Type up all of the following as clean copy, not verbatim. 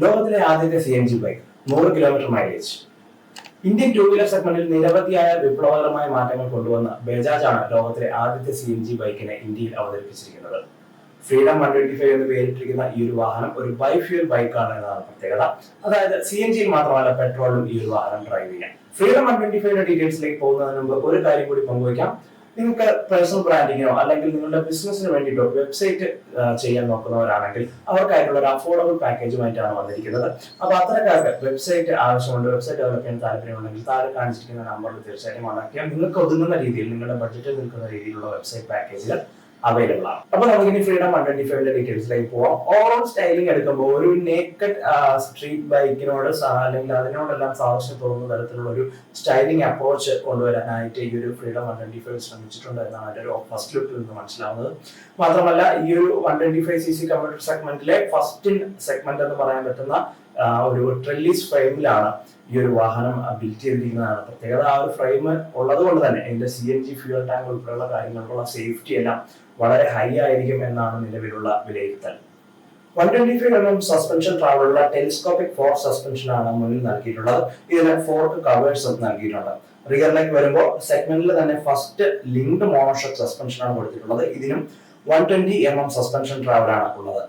ലോകത്തിലെ ആദ്യത്തെ CNG bike 100 kilometre mileage. Indian two wheeler സെഗ്മെന്റിൽ നിരവധിയായ വിപ്ലവകരമായ മാറ്റങ്ങൾ കൊണ്ടുവന്ന ബജാജ് ആണ് ലോകത്തിലെ ആദ്യത്തെ CNG ബൈക്കിനെ ഇന്ത്യയിൽ അവതരിപ്പിച്ചിരിക്കുന്നത്. ഫ്രീഡം 125 എന്ന് പേരിട്ടിരിക്കുന്ന ഈ ഒരു വാഹനം ഒരു ബൈഫ്യൂൽ ബൈക്കാണ് എന്നതാണ് പ്രത്യേകത. അതായത് CNG മാത്രമല്ല, പെട്രോളും ഈ ഒരു വാഹനം ഡ്രൈവ് ചെയ്യാം. ഫ്രീഡം 125 ഡീറ്റെയിൽസിലേക്ക് പോകുന്നതിന് മുമ്പ് ഒരു കാര്യം കൂടി പങ്കുവയ്ക്കാം. നിങ്ങൾക്ക് പേഴ്സണൽ ബ്രാൻഡിങ്ങിനോ അല്ലെങ്കിൽ നിങ്ങളുടെ ബിസിനസിന് വേണ്ടിയിട്ടോ വെബ്സൈറ്റ് ചെയ്യാൻ നോക്കുന്നവരാണെങ്കിൽ അവർക്കായിട്ടുള്ള ഒരു അഫോർഡബിൾ പാക്കേജുമായിട്ടാണ് വന്നിരിക്കുന്നത്. അപ്പൊ അത്തരക്കാർക്ക് വെബ്സൈറ്റ് ആവശ്യമുണ്ട്, വെബ്സൈറ്റ് ഡെവലപ്പ് ചെയ്യാൻ താല്പര്യമുണ്ടെങ്കിൽ താഴെ കാണിച്ചിരിക്കുന്ന നമ്പറിൽ തീർച്ചയായിട്ടും കോൺടാക്ട് നിങ്ങൾക്ക് ഒതുങ്ങുന്ന രീതിയിൽ, നിങ്ങളുടെ ബഡ്ജറ്റിൽ നിൽക്കുന്ന രീതിയിലുള്ള വെബ്സൈറ്റ് പാക്കേജുകൾ അവൈലബിൾ ആണ്. അപ്പൊ നമുക്കിനി ഫ്രീഡം 125 ഡീറ്റെയിൽസിലേക്ക് പോവാം. ഓവറോൾ സ്റ്റൈലിംഗ് എടുക്കുമ്പോൾ ഒരു നേക്കഡ് സ്ട്രീറ്റ് ബൈക്കിനോട് അല്ലെങ്കിൽ അതിനോടെല്ലാം സാദൃശ്യം തോന്നുന്ന തരത്തിലുള്ള ഒരു സ്റ്റൈലിംഗ് അപ്രോച്ച് കൊണ്ടുവരാനായിട്ട് ഈ ഒരു ഫ്രീഡം 125 ശ്രമിച്ചിട്ടുണ്ട് എന്നാണ് അതിന്റെ ഒരു ഫസ്റ്റ് ലുക്കിൽ നിന്ന് മനസ്സിലാവുന്നത്. മാത്രമല്ല, ഈ ഒരു 125cc കമ്മ്യൂട്ടർ സെഗ്മെന്റിലെ ഫസ്റ്റ് സെഗ്മെന്റ് എന്ന് പറയാൻ പറ്റുന്ന ഒരു ട്രെല്ലീസ് ഫ്രെയിമിലാണ് ഈ ഒരു വാഹനം ബിൽറ്റ് ചെയ്തിരിക്കുന്നതാണ് പ്രത്യേകത. ആ ഒരു ഫ്രെയിം ഉള്ളത് കൊണ്ട് തന്നെ ഇതിന്റെ CNG ഫ്യൂൽ ടാങ്ക് ഉൾപ്പെടെയുള്ള കാര്യങ്ങൾക്കുള്ള സേഫ്റ്റി എല്ലാം വളരെ ഹൈ ആയിരിക്കും എന്നാണ് നിലവിലുള്ള വിലയിരുത്തൽ. 125mm സസ്പെൻഷൻ ട്രാവലുള്ള ടെലിസ്കോപ്പിക് ഫോർക്ക് സസ്പെൻഷൻ ആണ് മുന്നിൽ നൽകിയിട്ടുള്ളത്. ഇതിന് ഫോർക്ക് കവേഴ്സും നൽകിയിട്ടുണ്ട്. റിയറിലേക്ക് വരുമ്പോൾ സെഗ്മെന്റിൽ തന്നെ ഫസ്റ്റ് ലിങ്ക്ഡ് മോണോഷോക്ക് സസ്പെൻഷൻ ആണ് കൊടുത്തിട്ടുള്ളത്. ഇതിനും 120mm സസ്പെൻഷൻ ട്രാവലാണ് ഉള്ളത്.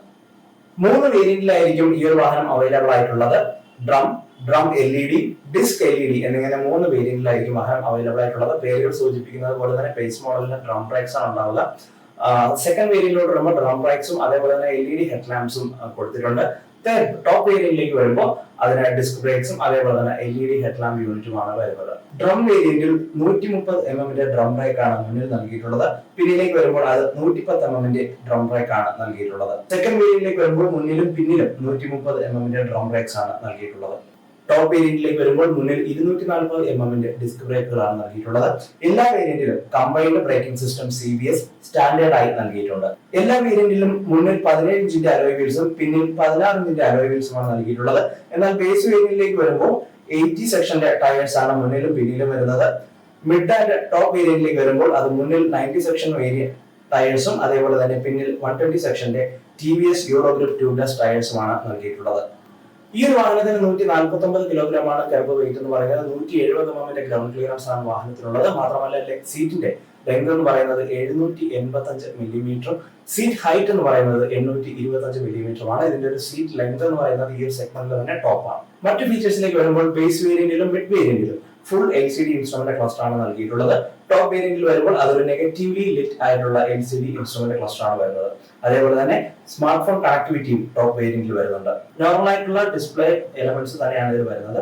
3 വേരിയന്റിലായിരിക്കും ഈ ഒരു വാഹനം അവൈലബിൾ ആയിട്ടുള്ളത്. ഡ്രം LED, ഡിസ്ക് LED എന്നിങ്ങനെ 3 വേരിയന്റിലായിരിക്കും വാഹനം അവൈലബിൾ ആയിട്ടുള്ളത്. പേരുകൾ സൂചിപ്പിക്കുന്നത് പോലെ തന്നെ ബേസ് മോഡലിന് ഡ്രം ബ്രേക്സ് ആണ് ഉണ്ടാവുക. സെക്കൻഡ് വേരിയന്റിലോട്ട് വരുമ്പോൾ ഡ്രം ബ്രേക്സും അതേപോലെ തന്നെ LED ഹെഡ് ലാംപ്സും കൊടുത്തിട്ടുണ്ട്. ടോപ്പ് വേരിയന്റിലേക്ക് വരുമ്പോൾ അതിന് ഡിസ്ക് ബ്രേക്സും അതേപോലെ തന്നെ LED ഹെഡ് ലാമ്പ് യൂണിറ്റുമാണ് വരുന്നത്. ഡ്രം വേരിയന്റിൽ 130mm ഡ്രം ബ്രേക്ക് ആണ് മുന്നിൽ നൽകിയിട്ടുള്ളത്. പിന്നിലേക്ക് വരുമ്പോൾ അത് 110mm ഡ്രം ബ്രേക്ക് ആണ് നൽകിയിട്ടുള്ളത്. സെക്കൻഡ് വേരിയന്റിലേക്ക് വരുമ്പോൾ മുന്നിലും പിന്നിലും 130mm ഡ്രം ബ്രേക്സ് ആണ് നൽകിയിട്ടുള്ളത്. ടോപ്പ് വേരിയന്റിലേക്ക് വരുമ്പോൾ മുന്നിൽ 240mm ഡിസ്ക് ബ്രേക്കുകളാണ് നൽകിയിട്ടുള്ളത്. എല്ലാ വേരിയന്റിലും combined braking system CBS standard ആയി നൽകിയിട്ടുണ്ട്. എല്ലാ വേരിയന്റിലും മുന്നിൽ 17 ഇഞ്ചിന്റെ അലോയ് വീൽസും പിന്നിൽ 16 ഇഞ്ചിന്റെ അലോയ് വീൽസുമാണ് നൽകിയിട്ടുള്ളത്. എന്നാൽ ബേസ് വേരിയന്റിലേക്ക് വരുമ്പോൾ 80 സെക്ഷന്റെ ടയേഴ്സ് ആണ് മുന്നിലും പിന്നിലും വരുന്നത്. മിഡ് ആൻഡ് ടോപ്പ് വേരിയന്റിലേക്ക് വരുമ്പോൾ അത് മുന്നിൽ 90 സെക്ഷൻ ടയേഴ്സും അതേപോലെ തന്നെ പിന്നിൽ 120 സെക്ഷന്റെ TVS യൂറോഗ്രിപ്പ് ട്യൂബ്ലെസ് ടയേഴ്സുമാണ് നൽകിയിട്ടുള്ളത്. ഈ ഒരു വാഹനത്തിന് 149 കിലോഗ്രാമാണ് കെർബ് വെയിറ്റ് എന്ന് പറയുന്നത്. 170mm ഗ്രൗണ്ട് ക്ലിയറൻസ് ആണ് വാഹനത്തിനുള്ളത്. മാത്രമല്ല സീറ്റിന്റെ ലെങ്ത് എന്ന് പറയുന്നത് 785mm, സീറ്റ് ഹൈറ്റ് എന്ന് പറയുന്നത് 825mm. ഇതിന്റെ ഒരു സീറ്റ് ലെങ്ത് എന്ന് പറയുന്നത് ഈ ഒരു സെഗ്മെന്റിൽ തന്നെ ടോപ്പാണ്. മറ്റു ഫീച്ചേഴ്സിലേക്ക് വരുമ്പോൾ ബേസ് വേരിയന്റിലും മിഡ് വേരിയന്റിലും ഫുൾ LCD ഇൻസ്ട്രുമെന്റ് ക്ലസ്റ്റർ ആണ് നൽകിയിട്ടുള്ളത്. ടോപ്പ് വേരിയന്റിൽ വരുമ്പോൾ അതൊരു നെഗറ്റീവ്ലി ലിറ്റ് ആയിട്ടുള്ള LCD ഇൻസ്ട്രുമെന്റ് ക്ലസ്റ്റർ ആണ് വരുന്നത്. അതേപോലെ തന്നെ സ്മാർട്ട് ഫോൺ കണക്ടിവിറ്റിയും ടോപ്പ് വേരിയന്റിൽ വരുന്നുണ്ട്. നോർമൽ ആയിട്ടുള്ള ഡിസ്പ്ലേ എലമെന്റ്സ് തന്നെയാണ് ഇതിൽ വരുന്നത്.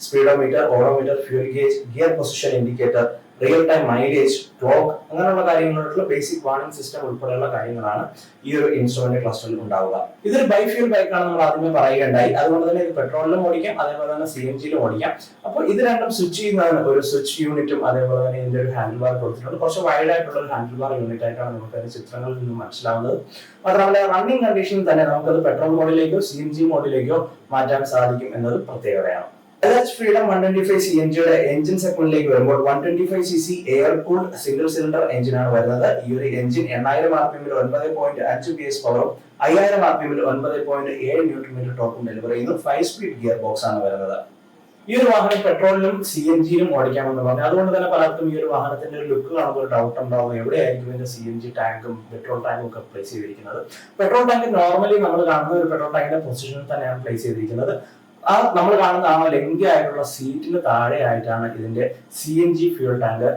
Speedometer, odometer, fuel gauge, gear position indicator, real time mileage, clock, അങ്ങനെയുള്ള കാര്യങ്ങളിലുള്ള ബേസിക് വാർണിംഗ് സിസ്റ്റം ഉൾപ്പെടെയുള്ള കാര്യങ്ങളാണ് ഈ ഒരു ഇൻസ്ട്രുമെന്റ് ക്ലസ്റ്ററിൽ ഉണ്ടാവുക. ഇതൊരു ബൈഫ്യൂൽ ബൈക്കാണ് നമ്മൾ ആദ്യമേ പറയുകയുണ്ടായി. അതുകൊണ്ട് തന്നെ ഇത് പെട്രോളിലും ഓടിക്കാം, അതേപോലെ തന്നെ CNGയിലും ഓടിക്കാം. അപ്പോൾ ഇത് രണ്ടും സ്വിച്ച് ചെയ്യുന്നതാണ് ഒരു സ്വിച്ച് യൂണിറ്റും അതേപോലെ തന്നെ ഇതിന്റെ ഒരു ഹാൻഡിൽ ബാർ കൊടുത്തിട്ടുണ്ട്. കുറച്ച് വൈഡ് ആയിട്ടുള്ള ഒരു ഹാൻഡിൽ ബാർ യൂണിറ്റ് ആയിട്ടാണ് നമുക്ക് അതിന്റെ ചിത്രങ്ങളിൽ നിന്ന് മനസ്സിലാവുന്നത്. മാത്രമല്ല റണ്ണിംഗ് കണ്ടീഷനിൽ തന്നെ നമുക്കത് പെട്രോൾ മോഡിലേക്കോ CNG മോഡിലേക്കോ മാറ്റാൻ സാധിക്കും എന്നത് പ്രത്യേകതയാണ്. ബജാജ് ഫ്രീഡം 125 CNGയുടെ എഞ്ചിൻ സെഗ്മെന്റിലേക്ക് വരുമ്പോൾ 125cc air cooled single cylinder എഞ്ചിനാണ് വരുന്നത്. ഈ ഒരു എഞ്ചിൻ 8000 rpm 9.5 PS പവറും 5000 rpm 9.7 Nm ടോർക്കും ഡെലിവർ ചെയ്യുന്നു. 5 സ്പീഡ് ഗിയർ ബോക്സ് ആണ് വരുന്നത്. ഈ ഒരു വാഹനം പെട്രോളിലും CNGയിലും ഓടിക്കാമെന്ന് പറഞ്ഞു. അതുകൊണ്ട് തന്നെ പലർക്കും ഈ ഒരു വാഹനത്തിന്റെ ഒരു ലുക്ക് കാണുമ്പോൾ ഒരു ഡൗട്ട് ഉണ്ടാവും, എവിടെയായിരിക്കും ഇതിന്റെ CNG ടാങ്കും പെട്രോൾ ടാങ്കും ഒക്കെ പ്ലേസ് ചെയ്തിരിക്കുന്നത്. പെട്രോൾ ടാങ്ക് നോർമലി നമ്മൾ കാണുന്ന ഒരു പെട്രോൾ ടാങ്കിന്റെ പൊസിഷനിൽ തന്നെയാണ് പ്ലേസ് ചെയ്തിരിക്കുന്നത്. നമ്മൾ കാണുന്ന ലെങ്തി ആയിട്ടുള്ള സീറ്റിന് താഴെ ആയിട്ടാണ് ഇതിന്റെ CNG ഫ്യൂൽ ടാങ്ക്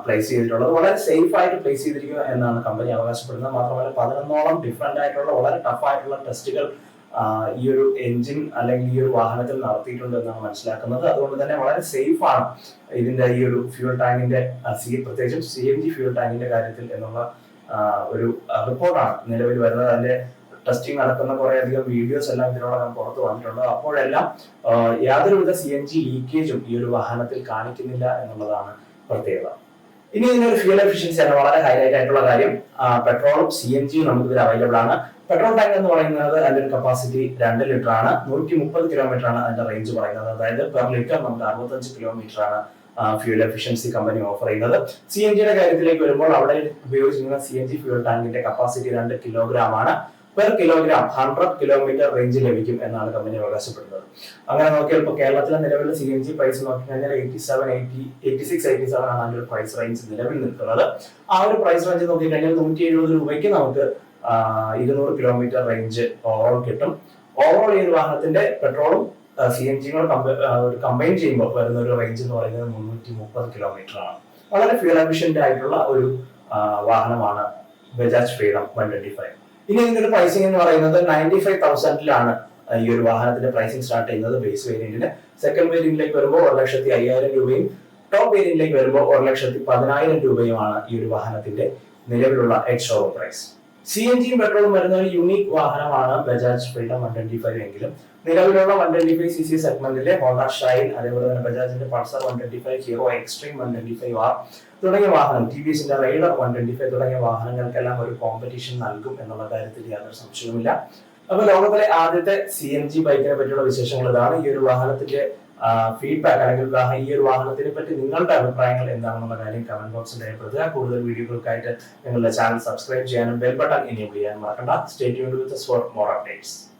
പ്ലേസ് ചെയ്തിട്ടുള്ളത്. വളരെ സേഫ് ആയിട്ട് പ്ലേസ് ചെയ്തിരിക്കുക എന്നാണ് കമ്പനി അവകാശപ്പെടുന്നത്. മാത്രമല്ല 11ഓളം ഡിഫറെന്റ് ആയിട്ടുള്ള വളരെ ടഫ് ആയിട്ടുള്ള ടെസ്റ്റുകൾ ഈ ഒരു എഞ്ചിൻ അല്ലെങ്കിൽ ഈ ഒരു വാഹനത്തിൽ നടത്തിയിട്ടുണ്ട് എന്നാണ് മനസ്സിലാക്കുന്നത്. അതുകൊണ്ട് തന്നെ വളരെ സേഫ് ആണ് ഇതിന്റെ ഈ ഒരു ഫ്യൂൽ ടാങ്കിന്റെ പ്രത്യേകിച്ചും CNG ഫ്യൂൽ ടാങ്കിന്റെ കാര്യത്തിൽ എന്നുള്ള ഒരു റിപ്പോർട്ടാണ് നിലവിൽ വരുന്നത്. അതിന്റെ ടെസ്റ്റിംഗ് നടക്കുന്ന കുറേയധികം വീഡിയോസ് എല്ലാം ഇതിനോടകം പുറത്ത് വന്നിട്ടുണ്ട്. അപ്പോഴെല്ലാം യാതൊരുവിധ CNG ലീക്കേജും ഈ ഒരു വാഹനത്തിൽ കാണിക്കുന്നില്ല എന്നുള്ളതാണ് പ്രത്യേകത. ഇനി ഇതിനൊരു ഫ്യൂൽ എഫിഷ്യൻസിയാണ് വളരെ ഹൈലൈറ്റ് ആയിട്ടുള്ള കാര്യം. പെട്രോളും CNGയും നമുക്ക് ഇതിൽ അവൈലബിൾ ആണ്. പെട്രോൾ ടാങ്ക് എന്ന് പറയുന്നത് അതിന്റെ ഒരു കപ്പാസിറ്റി 2 ലിറ്റർ ആണ്. 130 കിലോമീറ്റർ ആണ് അതിന്റെ റേഞ്ച് പറയുന്നത്. അതായത് പെർ ലിറ്റർ നമുക്ക് 65 കിലോമീറ്റർ ആണ് ഫ്യൂൽ എഫിഷ്യൻസി കമ്പനി ഓഫർ ചെയ്യുന്നത്. CNGയുടെ കാര്യത്തിലേക്ക് വരുമ്പോൾ അവിടെ ഉപയോഗിച്ചിരിക്കുന്ന CNG ഫ്യൂൽ ടാങ്കിന്റെ കപ്പാസിറ്റി 2 കിലോഗ്രാം ആണ്. പെർ കിലോഗ്രാം 100 കിലോമീറ്റർ റേഞ്ച് ലഭിക്കും എന്നാണ് കമ്പനി അവകാശപ്പെടുന്നത്. അങ്ങനെ നോക്കിയാൽ ഇപ്പോൾ കേരളത്തിലെ നിലവിലെ CNG പ്രൈസ് നോക്കിക്കഴിഞ്ഞാൽ 86-87 ആണ് അതിന്റെ പ്രൈസ് റേഞ്ച് നിലവിൽ നിൽക്കുന്നത്. ആ ഒരു പ്രൈസ് റേഞ്ച് നോക്കിക്കഴിഞ്ഞാൽ 170 രൂപയ്ക്ക് നമുക്ക് 200 കിലോമീറ്റർ റേഞ്ച് ഓവറോൾ കിട്ടും. ഓവറോൾ ഈ ഒരു വാഹനത്തിന്റെ പെട്രോളും CNG കമ്പൈൻ ചെയ്യുമ്പോൾ വരുന്ന ഒരു റേഞ്ച് എന്ന് പറയുന്നത് 330 കിലോമീറ്റർ ആണ്. വളരെ ഫ്യൂൽ എഫിഷ്യന്റ് ആയിട്ടുള്ള ഒരു വാഹനമാണ് ബജാജ് ഫ്രീഡം 125. ഇനി ഇതിന്റെ പ്രൈസിംഗ് എന്ന് പറയുന്നത് 95,000 ഈ ഒരു വാഹനത്തിന്റെ പ്രൈസിംഗ് സ്റ്റാർട്ട് ചെയ്യുന്നത് ബേസ് വേരിയന്റിന്. സെക്കൻഡ് വേരിയന്റിലേക്ക് വരുമ്പോൾ 1,05,000 രൂപയും ടോപ്പ് വേരിയന്റിലേക്ക് വരുമ്പോൾ 1,10,000 രൂപയുമാണ് ഈ ഒരു വാഹനത്തിന്റെ നിലവിലുള്ള എക്സ് ഷോറൂം പ്രൈസ്. CNGയും പെട്രോളും വരുന്ന ഒരു യുണീക് വാഹനമാണ് ബജാജ് ഫ്രീഡം 125 എങ്കിലും നിലവിലുള്ള 125cc സെഗ്മെന്റിലെ ഹോണ്ട ഷൈൻ, അതേപോലെ തന്നെ ബജാജിന്റെ പൾസർ 125, ഹീറോ എക്സ്ട്രീം 125R തുടങ്ങിയ വാഹനം, TVSന്റെ റൈഡർ 125 തുടങ്ങിയ വാഹനങ്ങൾക്കെല്ലാം ഒരു കോമ്പറ്റീഷൻ നൽകും എന്നുള്ള കാര്യത്തിൽ യാതൊരു സംശയവുമില്ല. അപ്പൊ ലോകത്തിലെ ആദ്യത്തെ CNG ബൈക്കിനെ പറ്റിയുള്ള വിശേഷങ്ങൾ ഇതാണ്. ഈ ഒരു വാഹനത്തിന്റെ ഫീഡ്ബാക്ക് അല്ലെങ്കിൽ ഈ ഒരു വാഹനത്തിനെ പറ്റി നിങ്ങളുടെ അഭിപ്രായങ്ങൾ എന്താണെന്നുള്ള കാര്യം കമന്റ് ബോക്സിൽ രേഖപ്പെടുത്തുക. കൂടുതൽ വീഡിയോകൾക്കായിട്ട് നിങ്ങളുടെ ചാനൽ സബ്സ്ക്രൈബ് ചെയ്യാനും ബെൽ ബട്ടൺ എനേബിൾ ചെയ്യാനും മറക്കണ്ട. Stay tuned with us for more updates.